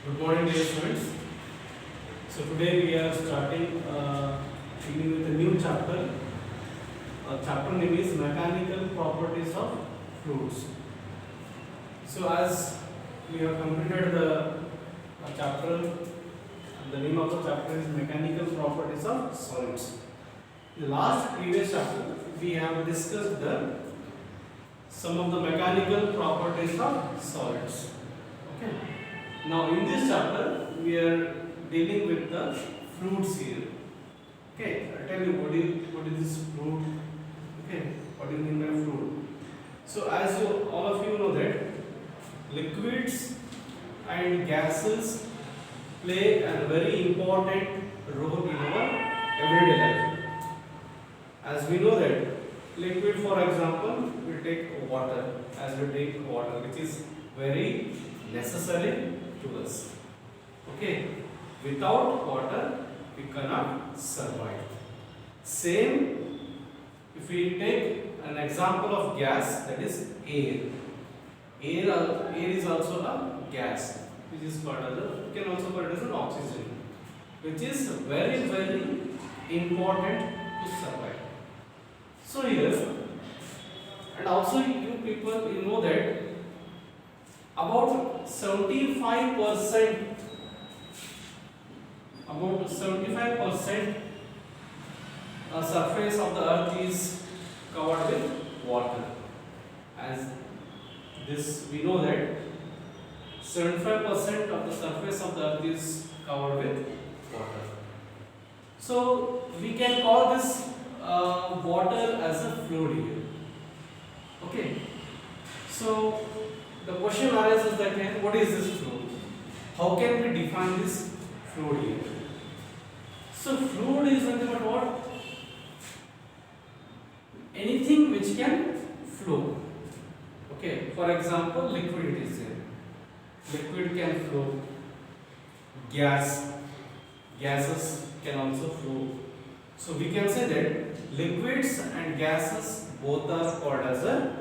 Good morning, dear students. So today we are beginning with a new chapter. Chapter name is Mechanical Properties of Fluids. So as we have completed the chapter, the name of the chapter is Mechanical Properties of Solids. In the last previous chapter, we have discussed some of the mechanical properties of solids. Okay. Now in this chapter we are dealing with the fluids here. Okay, I'll tell you what is this fluid. Okay, what do you mean by fluid? So as all of you know that liquids and gases play a very important role in our everyday life. As we know that liquid, for example, we take water, which is very necessary to us. Okay, without water we cannot survive. Same, if we take an example of gas, that is air. Air is also a gas, which is called as we can also call it as an oxygen, which is very important to survive. So here, and also you people, you know that about 75% surface of the earth is covered with water. As this we know that 75% of the surface of the earth is covered with water. So we can call this water as a fluid here. Okay. So the question arises that what is this fluid? How can we define this fluid here? So fluid is nothing but what? Anything which can flow. Okay. For example, liquid it is there. Liquid can flow. Gases can also flow. So we can say that liquids and gases both are called as a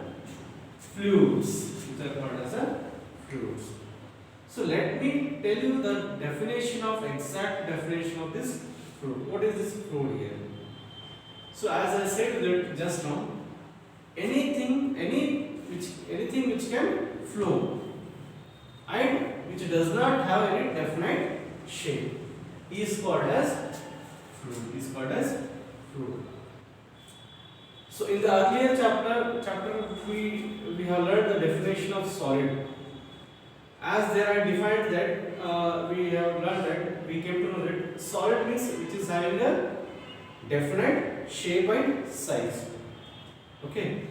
fluids. Which are called as a fluids. So let me tell you the exact definition of this fluid. What is this fluid here? So as I said that just now, anything which can flow and which does not have any definite shape is called as fluid. So in the earlier chapter we have learned the definition of solid. As there I defined that we have learned that we came to know that solid means which is having a definite shape and size. Okay.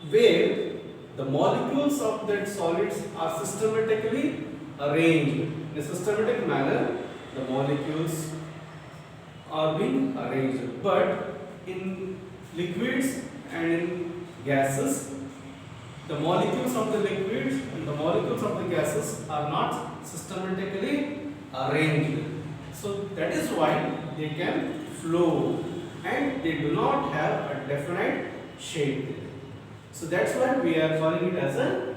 Where the molecules of that solids are systematically arranged in a systematic manner. The molecules are being arranged, but in liquids and in gases, the molecules of the liquids and the molecules of the gases are not systematically arranged. So that is why they can flow and they do not have a definite shape. So that's why we are calling it as a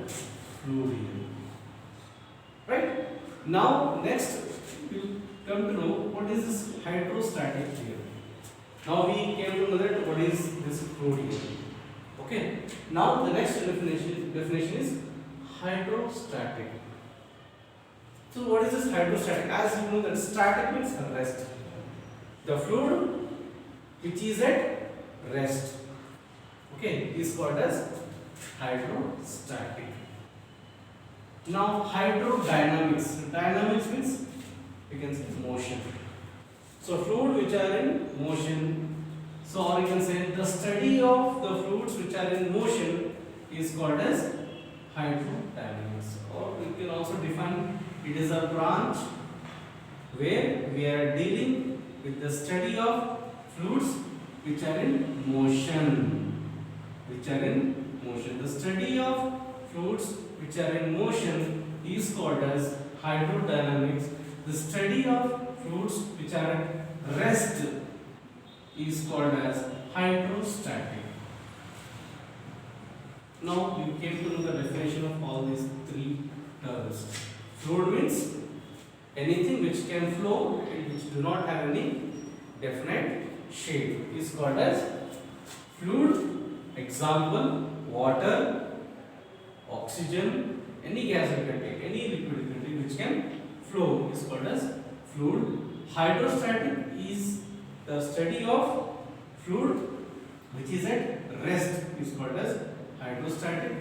fluid. Right? Now next you come to know what is this hydrostatic here. Now we came to know that what is this fluid here. Okay. Now the next definition is hydrostatic. So what is this hydrostatic? As you know that static means rest. The fluid which is at rest, okay, is called as hydrostatic. Now hydrodynamics. Dynamics means you can say motion. So fluid which are in motion. So or you can say the study of the fluids which are in motion is called as hydrodynamics. Or we can also define it is a branch where we are dealing with the study of fluids which are in motion. The study of fluids which are in motion is called as hydrodynamics. The study of fluids which are at rest is called as hydrostatic. Now you came to know the definition of all these three terms. Fluid means anything which can flow and which do not have any definite shape is called as fluid. Example, water, oxygen, any gas you can take, any liquid you can take which can flow is called as fluid. Hydrostatic is the study of fluid which is at rest is called as hydrostatic.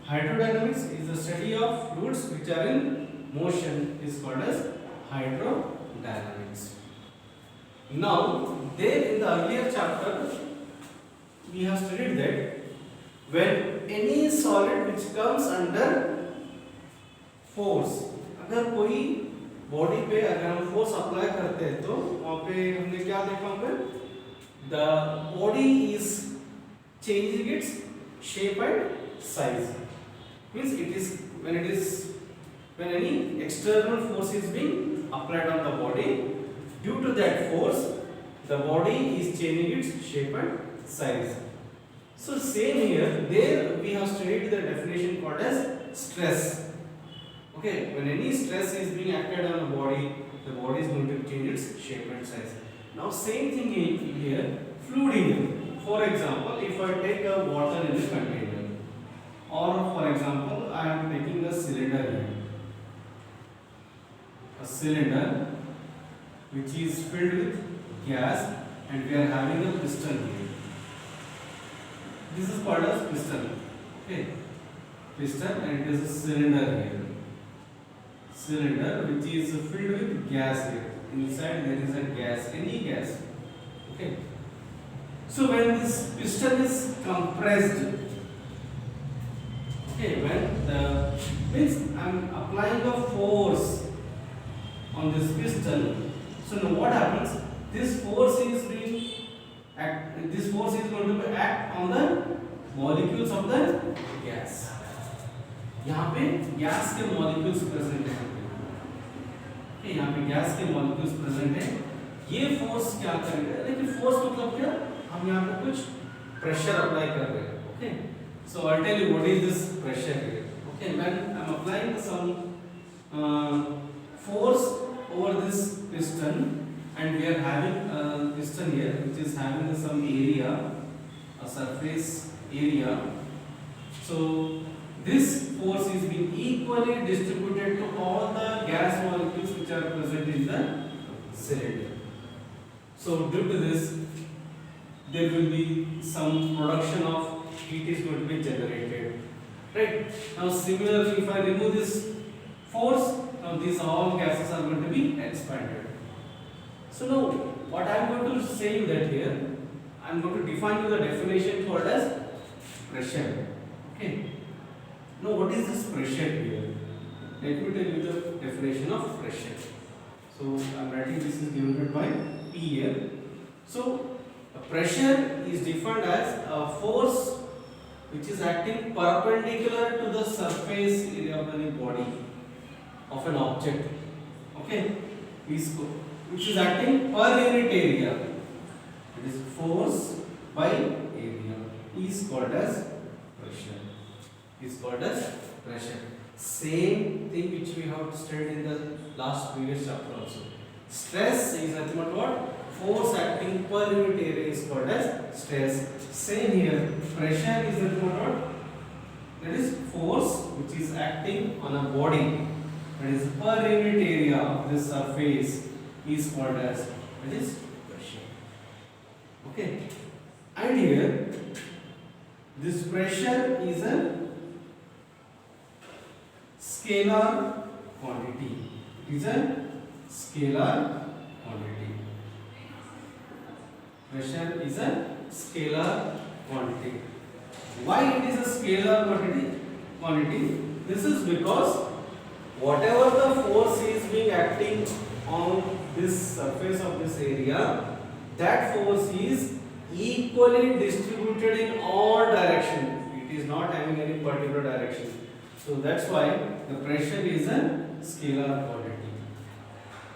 Hydrodynamics is the study of fluids which are in motion is called as hydrodynamics. Now, there in the earlier chapter, we have studied that when any solid which comes under force, अगर कोई body पे अगर हम force apply करते हैं तो वहाँ पे हमने क्या देखा वहाँ पे the body is changing its shape and size. Means it is when any external force is being applied on the body, due to that force the body is changing its shape and size. So same here, there we have studied the definition called as stress. Okay, when any stress is being acted on the body is going to change its shape and size. Now same thing here, fluid in. For example, if I take a water in a container, or for example, I am taking a cylinder here. A cylinder which is filled with gas and we are having a piston here. This is called as piston. Okay, piston, and it is a cylinder here. Cylinder which is filled with gas here. Inside there is a gas, any gas. Okay. So when this piston is compressed, okay, when the means I am applying a force on this piston. So now what happens? This force is going to act on the molecules of the gas. यहाँ पे gas के molecules present हैं. यहाँ पे gas के molecules present हैं. ये force क्या करेगा? लेकिन फोर्स मतलब क्या? हम यहाँ पे कुछ प्रेशर अप्लाई कर रहे हैं. Okay, so I tell you what is this pressure here. Okay, when I am applying some force over this piston and we are having a piston here which is having some area, a surface area. So this force is being equally distributed to all the gas molecules which are present in the cylinder. So due to this there will be some production of heat is going to be generated, right? Now similarly, if I remove this force, now these all gases are going to be expanded. So now what I am going to say you that here, I am going to define you the definition called as pressure. Okay. Now what is this pressure here? Let me tell you the definition of pressure. So I am writing this is denoted by P here. So a pressure is defined as a force which is acting perpendicular to the surface area of any body of an object. Okay, which is acting per unit area. It is force by area is called as pressure. Is called as pressure. Same thing which we have studied in the last previous chapter also. Stress is nothing but what? Force acting per unit area is called as stress. Same here. Pressure is nothing but what? That is force which is acting on a body. That is per unit area of this surface is called as, that is pressure. Okay. And here this pressure is a scalar quantity. It is a scalar quantity. Pressure is a scalar quantity. Why it is a scalar quantity? This is because whatever the force is being acting on this surface of this area, that force is equally distributed in all directions. It is not having any particular direction. So that's why the pressure is a scalar quantity.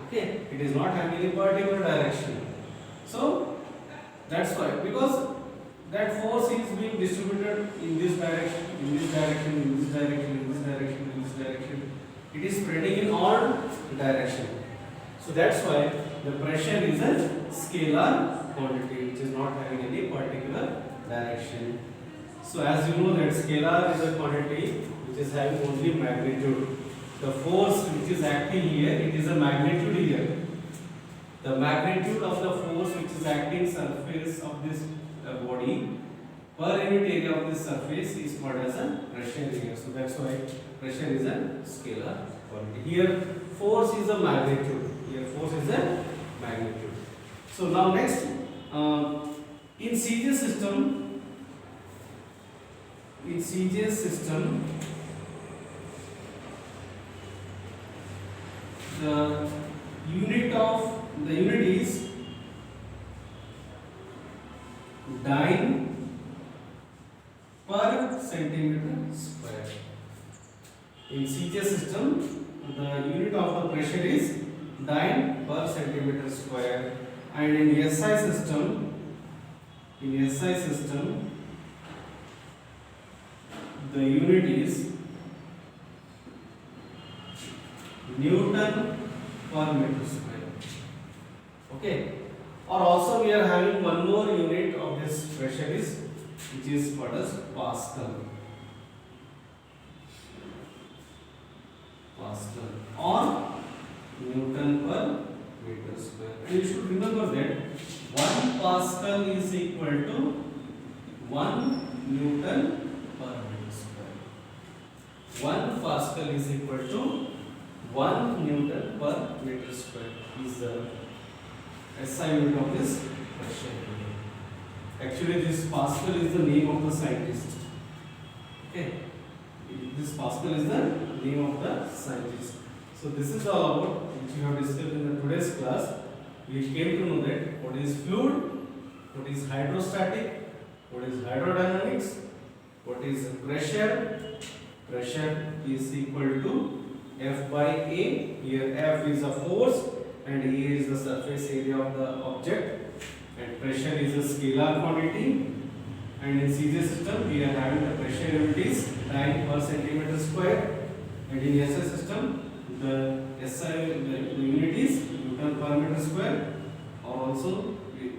Okay, it is not having any particular direction. So that's why, because that force is being distributed in this direction, in this direction, in this direction, in this direction, in this direction. It is spreading in all direction. So that's why the pressure is a scalar quantity which is not having any particular direction. So as you know that scalar is a quantity which is having only magnitude. The force which is acting here, it is a magnitude here. The magnitude of the force which is acting surface of this body per unit area of this surface is called as a pressure here. So that's why pressure is a scalar quantity. Here force is a magnitude. Here force is a magnitude. So now next, in CGS system, the unit is dyne per centimeter square. In CGS system, the unit of the pressure is dyne per centimeter square, and in SI system, the unit is Newton per meter square. Okay. Or also we are having one more unit of this pressure is which is called as Pascal. Or Newton per meter square. And you should remember that 1 Pascal is equal to 1 Newton per meter square. 1 Pascal is equal to 1 Newton per meter square is the SI unit of this pressure. Actually, this Pascal is the name of the scientist. Okay, this Pascal is the name of the scientist. So this is all about which we have discussed in the today's class. We came to know that what is fluid, what is hydrostatic, what is hydrodynamics, what is pressure. Pressure is equal to F by A. Here F is a force and A is the surface area of the object, and pressure is a scalar quantity. And in CGS system we are having the pressure unit is dyne per centimeter square, and in SI system the unit is Newton per meter square, or also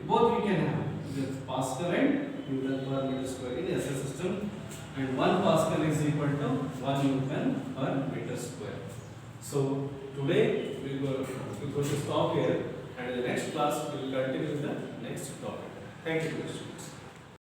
both we can have with Pascal and Newton per meter square in SI system, and 1 Pascal is equal to 1 Newton per meter square. So today we will stop here, and in the next class we will continue with the next topic. Thank you, students.